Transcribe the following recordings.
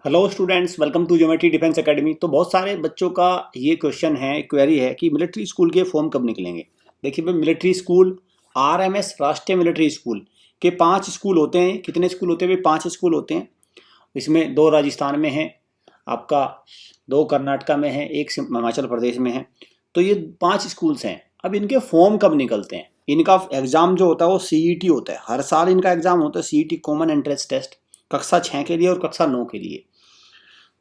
Hello students, welcome to geometry defence academy. तो बहुत सारे बच्चों का ये क्वेश्चन है, क्वेरी है कि मिलिट्री स्कूल के फॉर्म कब निकलेंगे। देखिए भाई, मिलिट्री स्कूल आरएमएस राष्ट्रीय मिलिट्री स्कूल के 5 स्कूल होते हैं। कितने स्कूल होते हैं भाई? 5 स्कूल होते हैं। इसमें 2 राजस्थान में हैं, आपका 2 कर्नाटका में है, 1 हिमाचल प्रदेश में है। तो ये 5 स्कूल्स हैं। अब इनके फॉर्म कब निकलते हैं? इनका एग्ज़ाम जो होता है वो सीईटी होता है। हर साल इनका एग्ज़ाम होता है सीईटी, कॉमन एंट्रेंस टेस्ट, कक्षा 6 के लिए और कक्षा 9 के लिए।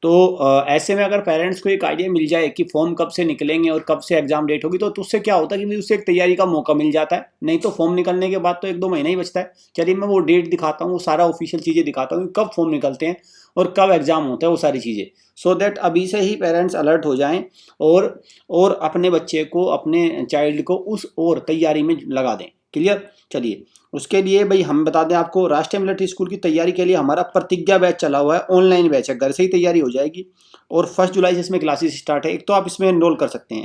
तो ऐसे में अगर पेरेंट्स को एक आइडिया मिल जाए कि फॉर्म कब से निकलेंगे और कब से एग्जाम डेट होगी, तो उससे क्या होता है कि उससे एक तैयारी का मौका मिल जाता है। नहीं तो फॉर्म निकलने के बाद तो 1-2 महीना ही बचता है। चलिए मैं वो डेट दिखाता हूँ, वो सारा ऑफिशियल चीज़ें दिखाता हूँ, कब फॉर्म निकलते हैं और कब एग्जाम होता है, वो सारी चीज़ें। सो दैट अभी से ही पेरेंट्स अलर्ट हो जाएं और अपने बच्चे को, अपने चाइल्ड को उस और तैयारी में लगा दें। क्लियर? चलिए, उसके लिए भाई हम बता दें आपको, राष्ट्रीय मिलिट्री स्कूल की तैयारी के लिए हमारा प्रतिज्ञा बैच चला हुआ है। ऑनलाइन बैच है, घर से ही तैयारी हो जाएगी और 1 जुलाई से इसमें क्लासेस स्टार्ट है। एक तो आप इसमें एनरोल कर सकते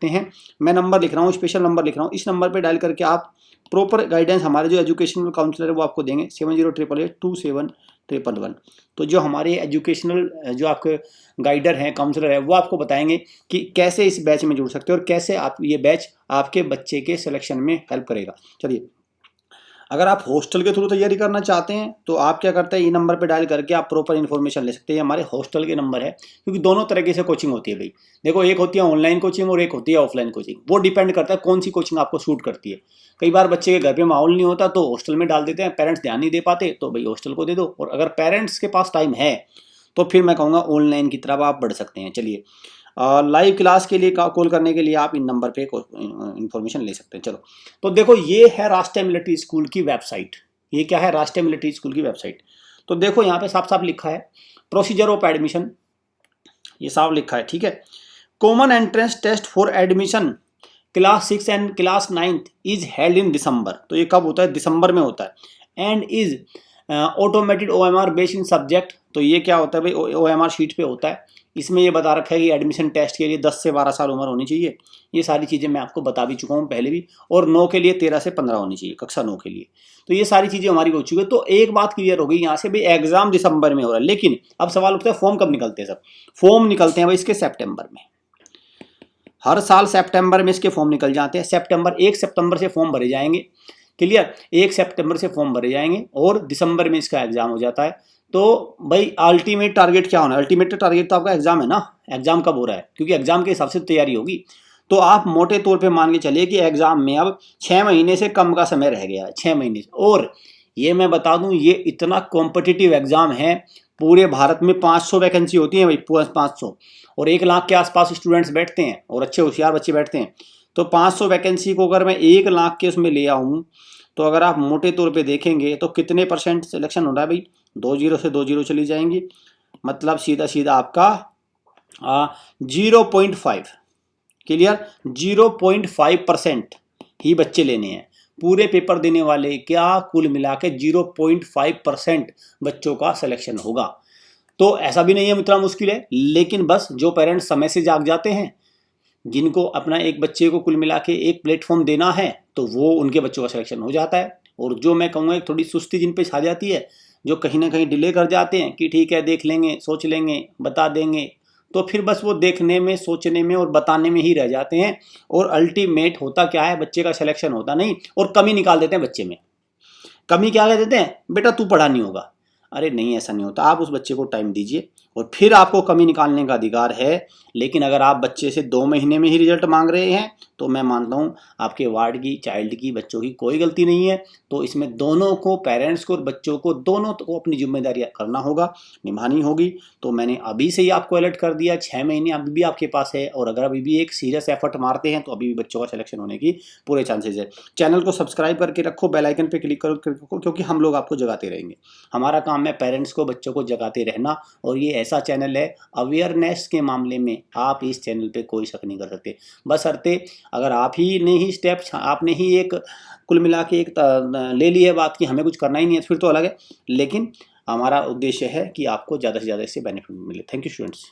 हैं, मैं नंबर लिख रहा हूँ, स्पेशल नंबर लिख रहा हूँ। इस नंबर पर डायल करके आप प्रॉपर गाइडेंस हमारे जो एजुकेशनल काउंसलर है वो आपको देंगे, 7088827111। तो जो हमारे एजुकेशनल जो आपके गाइडर हैं, काउंसलर है, वो आपको बताएंगे कि कैसे इस बैच में जुड़ सकते हो और कैसे आप ये बैच आपके बच्चे के सिलेक्शन में हेल्प करेगा। चलिए, अगर आप हॉस्टल के थ्रू तैयारी करना चाहते हैं तो आप क्या करते हैं, ये नंबर पे डायल करके आप प्रॉपर इन्फॉर्मेशन ले सकते हैं। हमारे हॉस्टल के नंबर है, क्योंकि दोनों तरीके से कोचिंग होती है भाई। देखो, एक होती है ऑनलाइन कोचिंग और एक होती है ऑफलाइन कोचिंग। वो डिपेंड करता है कौन सी कोचिंग आपको सूट करती है। कई बार बच्चे के घर पे माहौल नहीं होता तो हॉस्टल में डाल देते हैं, पेरेंट्स ध्यान नहीं दे पाते, तो भाई हॉस्टल को दे दो। और अगर पेरेंट्स के पास टाइम है तो फिर मैं कहूँगा ऑनलाइन की तरफ आप बढ़ सकते हैं। चलिए, लाइव क्लास के लिए कॉल करने के लिए आप इन नंबर पे इंफॉर्मेशन ले सकते हैं। चलो, तो देखो, ये है राष्ट्रीय मिलिट्री स्कूल की वेबसाइट। ये क्या है? राष्ट्रीय मिलिट्री स्कूल की वेबसाइट। तो देखो, यहाँ पे साफ साफ लिखा है प्रोसीजर ऑफ एडमिशन, ये साफ लिखा है, ठीक है। Common entrance test for admission class 6 and class 9 is held in December. तो ये कब होता है? दिसंबर में होता है। And is automated OMR based in subject. तो ये क्या होता है भाई? OMR शीट पे होता है। इसमें ये बता रखा है कि एडमिशन टेस्ट के लिए 10 से 12 साल उम्र होनी चाहिए। ये सारी चीज़ें मैं आपको बता भी चुका हूँ पहले भी। और 9 के लिए 13 से 15 होनी चाहिए, कक्षा 9 के लिए। तो ये सारी चीज़ें हमारी हो चुकी है। तो एक बात क्लियर हो गई यहाँ से भाई, एग्जाम दिसंबर में हो रहा है। लेकिन अब सवाल उठता है, फॉर्म कब निकलते हैं? सब फॉर्म निकलते हैं भाई इसके सितंबर में। हर साल सितंबर में इसके फॉर्म निकल जाते हैं। 1 सितंबर से फॉर्म भरे जाएंगे। क्लियर? 1 सितंबर से फॉर्म भरे जाएंगे और दिसंबर में इसका एग्जाम हो जाता है। तो भाई अल्टीमेट टारगेट क्या होना है? अल्टीमेट टारगेट तो आपका एग्जाम है ना। एग्जाम कब हो रहा है? क्योंकि एग्जाम के हिसाब से तैयारी होगी। तो आप मोटे तौर पे मान के चलिए कि एग्जाम में अब 6 महीने से कम का समय रह गया है, 6 महीने से। और ये मैं बता दूं, ये इतना कॉम्पिटिटिव एग्जाम है। पूरे भारत में 500 वैकेंसी होती है भाई, 500, और 1 लाख के आसपास स्टूडेंट्स बैठते हैं और अच्छे होशियार बच्चे बैठते हैं। तो 500 वैकेंसी को अगर मैं 1 लाख के उसमें ले आऊँ, तो अगर आप मोटे तौर पे देखेंगे तो कितने % सिलेक्शन हो रहा है भाई? 2 0 से 2 0 चली जाएंगी। मतलब सीधा सीधा आपका 0.5। क्लियर? 0.5% ही बच्चे लेने हैं। पूरे पेपर देने वाले क्या कुल मिला के 0.5% बच्चों का सिलेक्शन होगा। तो ऐसा भी नहीं है इतना मुश्किल है, लेकिन बस जो पेरेंट्स समय से जाग जाते हैं, जिनको अपना एक बच्चे को कुल मिला के एक प्लेटफॉर्म देना है, तो वो उनके बच्चों का सिलेक्शन हो जाता है। और जो मैं कहूँगा एक थोड़ी सुस्ती जिन पे छा जाती है, जो कहीं ना कहीं डिले कर जाते हैं कि ठीक है देख लेंगे, सोच लेंगे, बता देंगे, तो फिर बस वो देखने में, सोचने में और बताने में ही रह जाते हैं। और अल्टीमेट होता क्या है? बच्चे का सिलेक्शन होता नहीं और कमी निकाल देते हैं बच्चे में। कमी क्या कह देते हैं? बेटा तू पढ़ा नहीं होगा। अरे नहीं, ऐसा नहीं होता। आप उस बच्चे को टाइम दीजिए और फिर आपको कमी निकालने का अधिकार है। लेकिन अगर आप बच्चे से 2 महीने में ही रिजल्ट मांग रहे हैं, तो मैं मानता हूँ आपके वार्ड की, चाइल्ड की, बच्चों की कोई गलती नहीं है। तो इसमें दोनों को, पेरेंट्स को और बच्चों को, दोनों को अपनी जिम्मेदारी करना होगा, निभानी होगी। तो मैंने अभी से ही आपको अलर्ट कर दिया। 6 महीने अभी भी आपके पास है और अगर अभी भी एक सीरियस एफर्ट मारते हैं तो अभी भी बच्चों का सिलेक्शन होने की पूरे चांसेस है। चैनल को सब्सक्राइब करके रखो, बेल आइकन पर क्लिक करो, क्योंकि हम लोग आपको जगाते रहेंगे। हमारा काम है पेरेंट्स को, बच्चों को जगाते रहना। और ये ऐसा चैनल है, अवेयरनेस के मामले में आप इस चैनल पे कोई शक नहीं कर सकते। बशर्ते अगर आप ही ने ही आपने ही एक कुल मिला के एक ले ली है बात कि हमें कुछ करना ही नहीं है, फिर तो अलग है। लेकिन हमारा उद्देश्य है कि आपको ज़्यादा से ज़्यादा इससे बेनिफिट मिले। Thank you students.